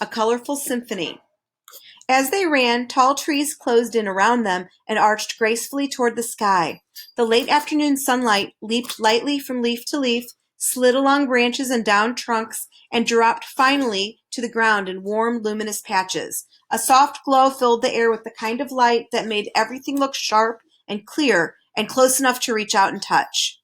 a colorful symphony. As they ran, tall trees closed in around them and arched gracefully toward the sky. The late afternoon sunlight leaped lightly from leaf to leaf, slid along branches and down trunks, and dropped finally to the ground in warm, luminous patches. A soft glow filled the air with the kind of light that made everything look sharp and clear and close enough to reach out and touch.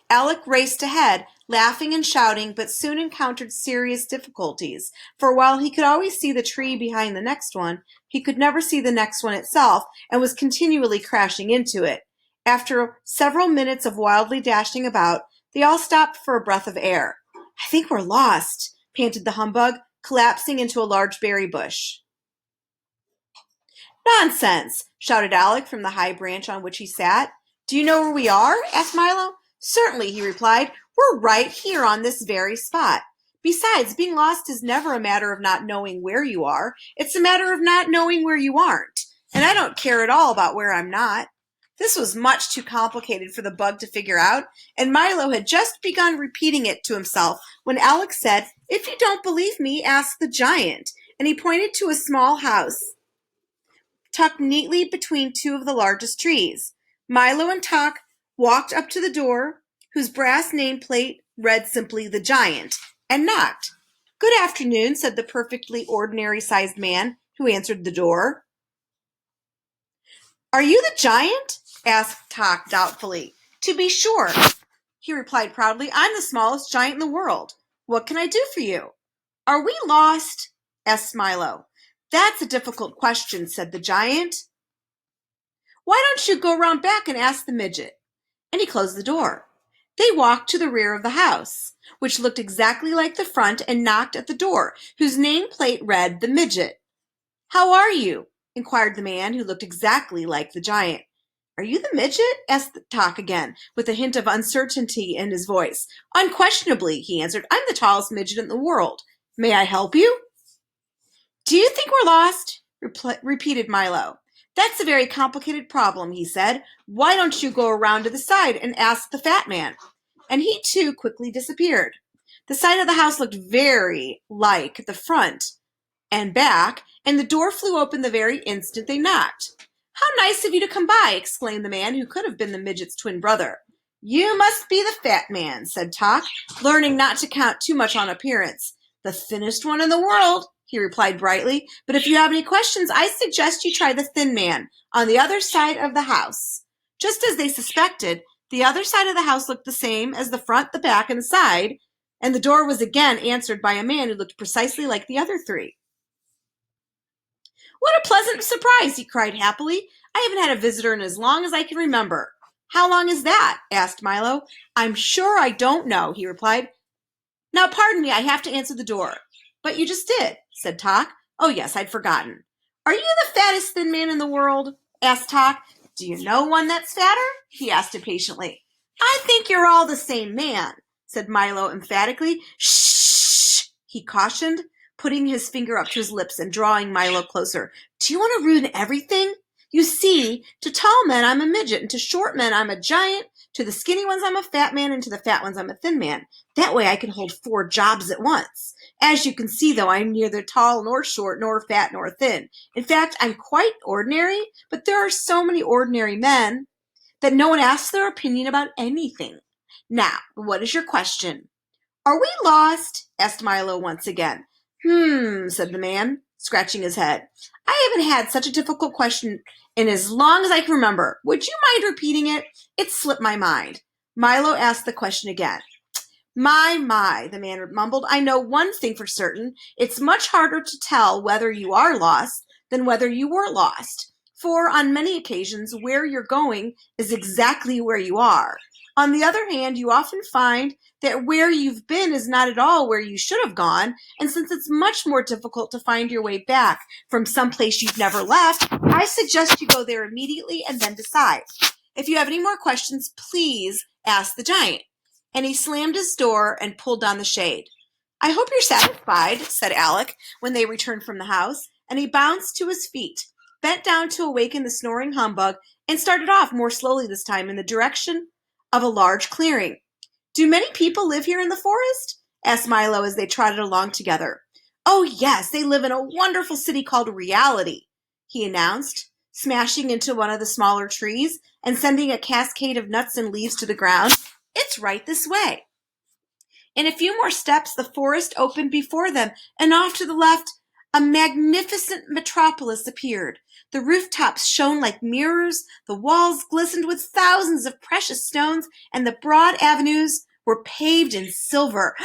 Alec raced ahead, laughing and shouting, but soon encountered serious difficulties, for while he could always see the tree behind the next one, he could never see the next one itself, and was continually crashing into it. After several minutes of wildly dashing about, they all stopped for a breath of air. "I think we're lost," panted the humbug, collapsing into a large berry bush. "Nonsense!" shouted Alec from the high branch on which he sat. "Do you know where we are?" asked Milo. "Certainly," he replied. "We're right here on this very spot. Besides, being lost is never a matter of not knowing where you are. It's a matter of not knowing where you aren't. And I don't care at all about where I'm not." This was much too complicated for the bug to figure out, and Milo had just begun repeating it to himself when Alec said, "If you don't believe me, ask the giant," and he pointed to a small house tucked neatly between two of the largest trees. Milo and Tuck walked up to the door, whose brass nameplate read simply "The Giant," and knocked. "Good afternoon," said the perfectly ordinary-sized man who answered the door. "Are you the giant?" asked Tuck doubtfully. "To be sure," he replied proudly. "I'm the smallest giant in the world. What can I do for you?" "Are we lost?" asked Milo. "That's a difficult question," said the giant. "Why don't you go round back and ask the midget?" And he closed the door. They walked to the rear of the house, which looked exactly like the front, and knocked at the door, whose nameplate read "The Midget." "How are you?" inquired the man, who looked exactly like the giant. "Are you the midget?" asked Tuck again, with a hint of uncertainty in his voice. "Unquestionably," he answered. "I'm the tallest midget in the world. May I help you?" "Do you think we're lost?" repeated Milo. "That's a very complicated problem," he said. "Why don't you go around to the side and ask the fat man?" And he, too, quickly disappeared. The side of the house looked very like the front and back, and the door flew open the very instant they knocked. "How nice of you to come by!" exclaimed the man who could have been the midget's twin brother. "You must be the fat man," said Tuck, learning not to count too much on appearance. "The thinnest one in the world," he replied brightly. "But if you have any questions, I suggest you try the thin man on the other side of the house." Just as they suspected, the other side of the house looked the same as the front, the back, and the side, and the door was again answered by a man who looked precisely like the other three. "What a pleasant surprise!" he cried happily. "I haven't had a visitor in as long as I can remember." "How long is that?" asked Milo. "I'm sure I don't know," he replied. "Now, pardon me, I have to answer the door." "But you just did," said Tuck. "Oh, yes, I'd forgotten." "Are you the fattest thin man in the world?" asked Tuck. "Do you know one that's fatter?" he asked impatiently. "I think you're all the same man," said Milo emphatically. "Shh!" he cautioned, putting his finger up to his lips and drawing Milo closer. "Do you want to ruin everything? You see, to tall men I'm a midget, and to short men I'm a giant. To the skinny ones I'm a fat man, and to the fat ones I'm a thin man. That way I can hold 4 jobs at once. As you can see, though, I'm neither tall nor short nor fat nor thin. In fact, I'm quite ordinary, but there are so many ordinary men that no one asks their opinion about anything. Now, what is your question?" "Are we lost?" asked Milo once again. Said the man, scratching his head. "I haven't had such a difficult question in as long as I can remember. Would you mind repeating it? It slipped my mind." Milo asked the question again. My, the man mumbled. "I know one thing for certain. It's much harder to tell whether you are lost than whether you were lost. For on many occasions, where you're going is exactly where you are. On the other hand, you often find that where you've been is not at all where you should have gone, and since it's much more difficult to find your way back from some place you've never left, I suggest you go there immediately and then decide. If you have any more questions, please ask the giant." And he slammed his door and pulled down the shade. "I hope you're satisfied," said Alec when they returned from the house, and he bounced to his feet, bent down to awaken the snoring humbug, and started off more slowly this time in the direction of a large clearing. "Do many people live here in the forest?" asked Milo as they trotted along together. Oh, yes, they live in a wonderful city called Reality, he announced, smashing into one of the smaller trees and sending a cascade of nuts and leaves to the ground. It's right this way. In a few more steps, the forest opened before them, and off to the left, a magnificent metropolis appeared. The rooftops shone like mirrors, the walls glistened with thousands of precious stones, and the broad avenues were paved in silver.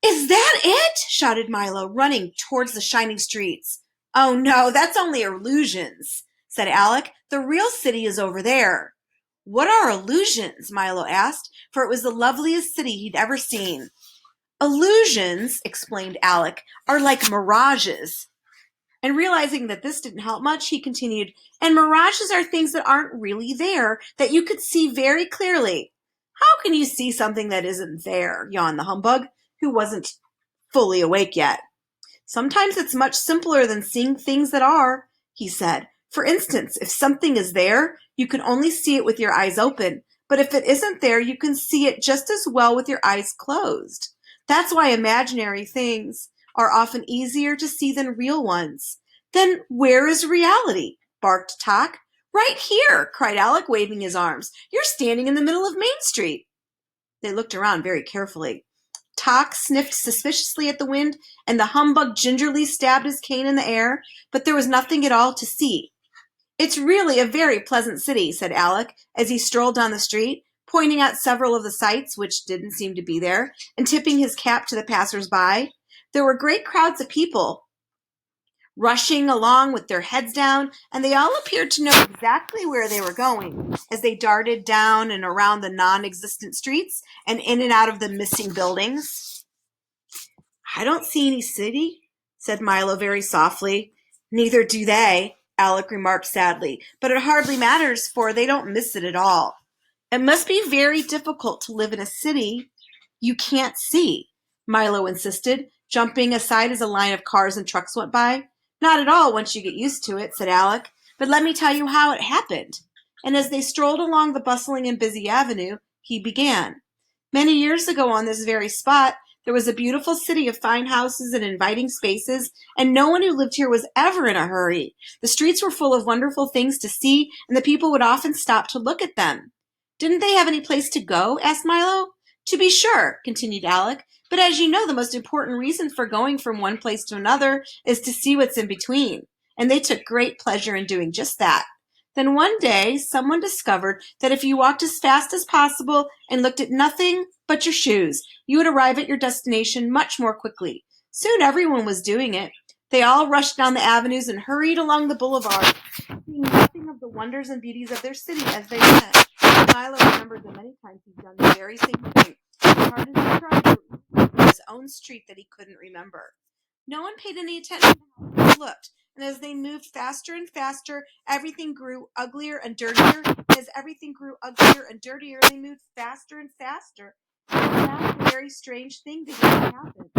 Is that it? Shouted Milo, running towards the shining streets. Oh no, that's only illusions, said Alec. The real city is over there. What are illusions? Milo asked, for it was the loveliest city he'd ever seen. Illusions, explained Alec, are like mirages. And realizing that this didn't help much, he continued, and mirages are things that aren't really there, that you could see very clearly. How can you see something that isn't there? Yawned the humbug, who wasn't fully awake yet. Sometimes it's much simpler than seeing things that are, he said. For instance, if something is there, you can only see it with your eyes open. But if it isn't there, you can see it just as well with your eyes closed. That's why imaginary things are often easier to see than real ones. Then where is reality? Barked Tock. Right here, cried Alec, waving his arms. You're standing in the middle of Main Street. They looked around very carefully. Tock sniffed suspiciously at the wind, and the humbug gingerly stabbed his cane in the air, but there was nothing at all to see. It's really a very pleasant city, said Alec, as he strolled down the street, pointing out several of the sights which didn't seem to be there, and tipping his cap to the passers-by. There were great crowds of people rushing along with their heads down, and they all appeared to know exactly where they were going as they darted down and around the non-existent streets and in and out of the missing buildings. I don't see any city, said Milo very softly. Neither do they, Alec remarked sadly, but it hardly matters, for they don't miss it at all. It must be very difficult to live in a city you can't see, Milo insisted, jumping aside as a line of cars and trucks went by. Not at all once you get used to it, said Alec, but let me tell you how it happened. And as they strolled along the bustling and busy avenue, he began. Many years ago on this very spot, there was a beautiful city of fine houses and inviting spaces, and no one who lived here was ever in a hurry. The streets were full of wonderful things to see, and the people would often stop to look at them. Didn't they have any place to go? Asked Milo. To be sure, continued Alec, but as you know, the most important reason for going from one place to another is to see what's in between, and they took great pleasure in doing just that. Then one day, someone discovered that if you walked as fast as possible and looked at nothing but your shoes, you would arrive at your destination much more quickly. Soon everyone was doing it. They all rushed down the avenues and hurried along the boulevards, seeing nothing of the wonders and beauties of their city as they went. Milo remembered that many times he'd done the very same thing. As hard as he tried, there was his own street that he couldn't remember. No one paid any attention to how they looked, and as they moved faster and faster, everything grew uglier and dirtier. And as everything grew uglier and dirtier, they moved faster and faster. And at last, a very strange thing began to happen.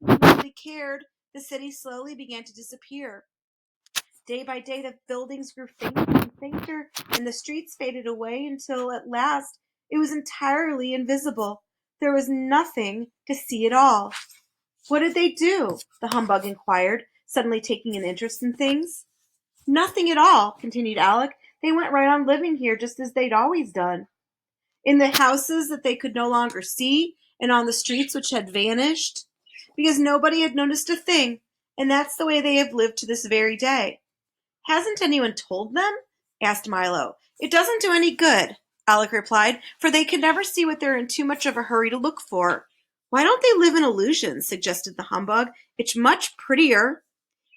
Because nobody cared, the city slowly began to disappear. Day by day, the buildings grew fainter and fainter, and the streets faded away until, at last, it was entirely invisible. There was nothing to see at all. What did they do? The humbug inquired, suddenly taking an interest in things. Nothing at all, continued Alec. They went right on living here just as they'd always done. In the houses that they could no longer see, and on the streets which had vanished, because nobody had noticed a thing, and that's the way they have lived to this very day. Hasn't anyone told them? Asked Milo. It doesn't do any good, Alec replied, for they can never see what they're in too much of a hurry to look for. Why don't they live in illusions? Suggested the humbug. It's much prettier.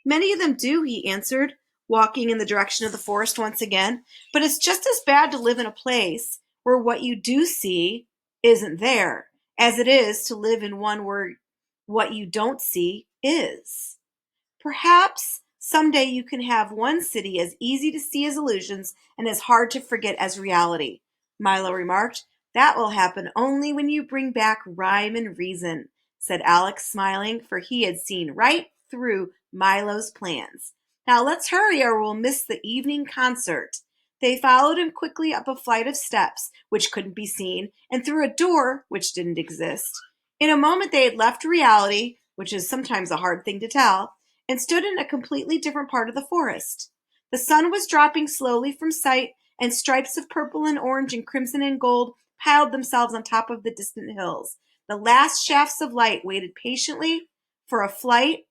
Many of them do, he answered, walking in the direction of the forest once again, but it's just as bad to live in a place where what you do see isn't there, as it is to live in one where what you don't see is. Perhaps someday you can have one city as easy to see as illusions and as hard to forget as reality, Milo remarked. That will happen only when you bring back rhyme and reason, said Alex, smiling, for he had seen right through Milo's plans. Now let's hurry or we'll miss the evening concert. They followed him quickly up a flight of steps, which couldn't be seen, and through a door, which didn't exist. In a moment they had left reality, which is sometimes a hard thing to tell, and stood in a completely different part of the forest. The sun was dropping slowly from sight, and stripes of purple and orange and crimson and gold piled themselves on top of the distant hills. The last shafts of light waited patiently for a flight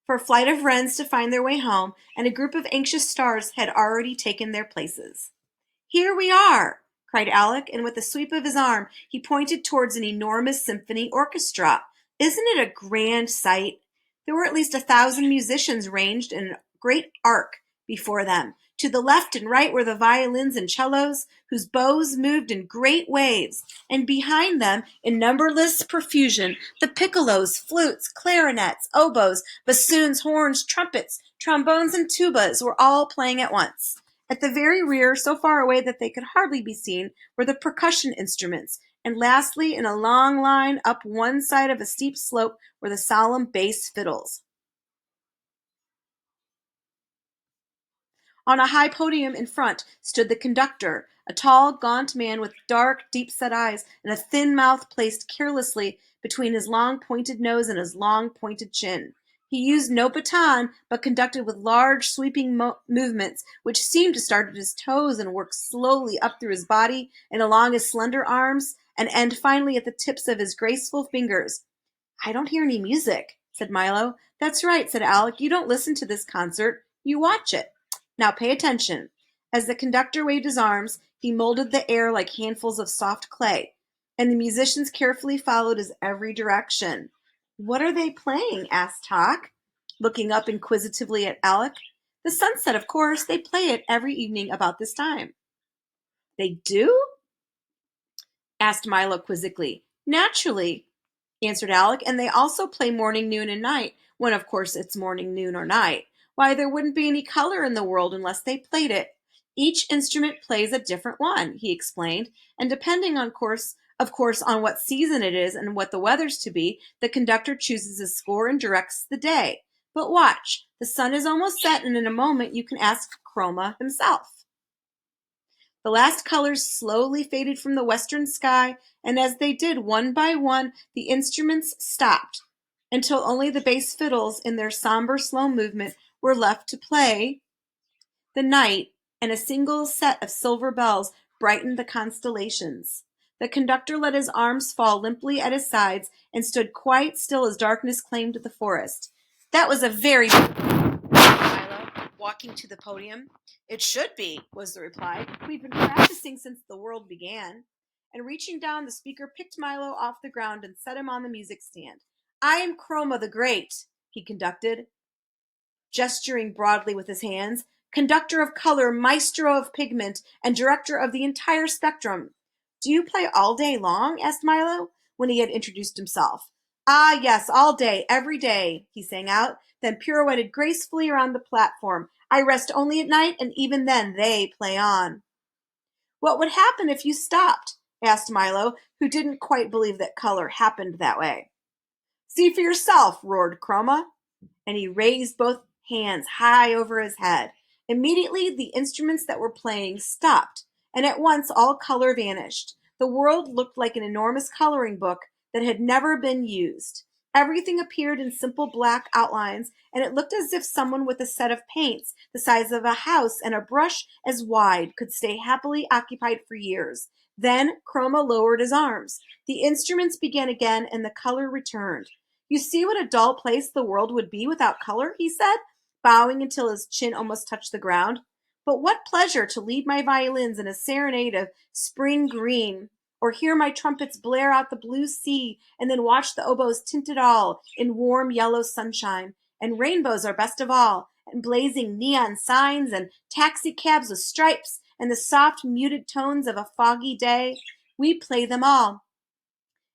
of wrens to find their way home, and a group of anxious stars had already taken their places. "Here we are!" cried Alec, and with a sweep of his arm he pointed towards an enormous symphony orchestra. "Isn't it a grand sight?" There were at least 1,000 musicians ranged in a great arc before them. To the left and right were the violins and cellos, whose bows moved in great waves, and behind them, in numberless profusion, the piccolos, flutes, clarinets, oboes, bassoons, horns, trumpets, trombones, and tubas were all playing at once. At the very rear, so far away that they could hardly be seen, were the percussion instruments, and lastly, in a long line up one side of a steep slope, were the solemn bass fiddles. On a high podium in front stood the conductor, a tall, gaunt man with dark, deep-set eyes and a thin mouth placed carelessly between his long pointed nose and his long pointed chin. He used no baton, but conducted with large, sweeping movements which seemed to start at his toes and work slowly up through his body and along his slender arms and end finally at the tips of his graceful fingers. "I don't hear any music," said Milo. "That's right," said Alec. "You don't listen to this concert. You watch it. Now pay attention." As the conductor waved his arms, he molded the air like handfuls of soft clay, and the musicians carefully followed his every direction. "What are they playing?" asked Tock, looking up inquisitively at Alec. "The sunset, of course. They play it every evening about this time." "They do?" asked Milo quizzically. "Naturally," answered Alec, "and they also play morning, noon, and night, when of course it's morning, noon, or night. Why, there wouldn't be any color in the world unless they played it. Each instrument plays a different one," he explained, "and depending of course, on what season it is and what the weather's to be, the conductor chooses a score and directs the day. But watch, the sun is almost set, and in a moment you can ask Chroma himself." The last colors slowly faded from the western sky, and as they did one by one, the instruments stopped, until only the bass fiddles, in their somber, slow movement, were left to play the night, and a single set of silver bells brightened the constellations. The conductor let his arms fall limply at his sides and stood quite still as darkness claimed the forest. "That was a very Milo, walking to the podium. "It should be," was the reply. "We've been practicing since the world began." And reaching down, the speaker picked Milo off the ground and set him on the music stand. "I am Chroma the Great," he conducted, gesturing broadly with his hands, "conductor of color, maestro of pigment, and director of the entire spectrum." "Do you play all day long?" asked Milo, when he had introduced himself. "Ah, yes, all day, every day," he sang out, then pirouetted gracefully around the platform. "I rest only at night, and even then they play on." "What would happen if you stopped?" asked Milo, who didn't quite believe that color happened that way. "See for yourself," roared Chroma, and he raised both hands high over his head. Immediately the instruments that were playing stopped, and at once all color vanished. The world looked like an enormous coloring book that had never been used. Everything appeared in simple black outlines, and it looked as if someone with a set of paints the size of a house and a brush as wide could stay happily occupied for years. Then Chroma lowered his arms. The instruments began again, and the color returned. "You see what a dull place the world would be without color," he said, bowing until his chin almost touched the ground. "But what pleasure to lead my violins in a serenade of spring green, or hear my trumpets blare out the blue sea, and then watch the oboes tint it all in warm yellow sunshine. And rainbows are best of all, and blazing neon signs, and taxi cabs with stripes, and the soft muted tones of a foggy day. We play them all."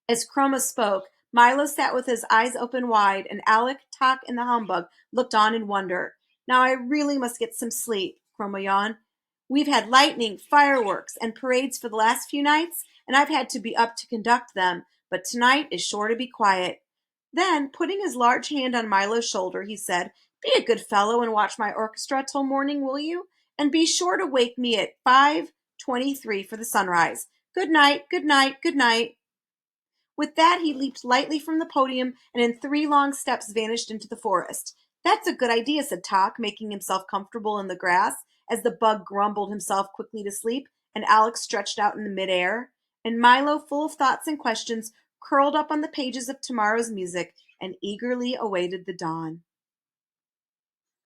As Chroma spoke, Milo sat with his eyes open wide, and Alec, Tock, and the humbug looked on in wonder. "Now I really must get some sleep," Chroma yawned. "We've had lightning, fireworks, and parades for the last few nights, and I've had to be up to conduct them, but tonight is sure to be quiet." Then, putting his large hand on Milo's shoulder, he said, "Be a good fellow and watch my orchestra till morning, will you? And be sure to wake me at 5:23 for the sunrise. Good night, good night, good night. With that, he leaped lightly from the podium and in 3 long steps vanished into the forest. That's a good idea, said Tock, making himself comfortable in the grass as the bug grumbled himself quickly to sleep and Alex stretched out in the midair. And Milo, full of thoughts and questions, curled up on the pages of tomorrow's music and eagerly awaited the dawn.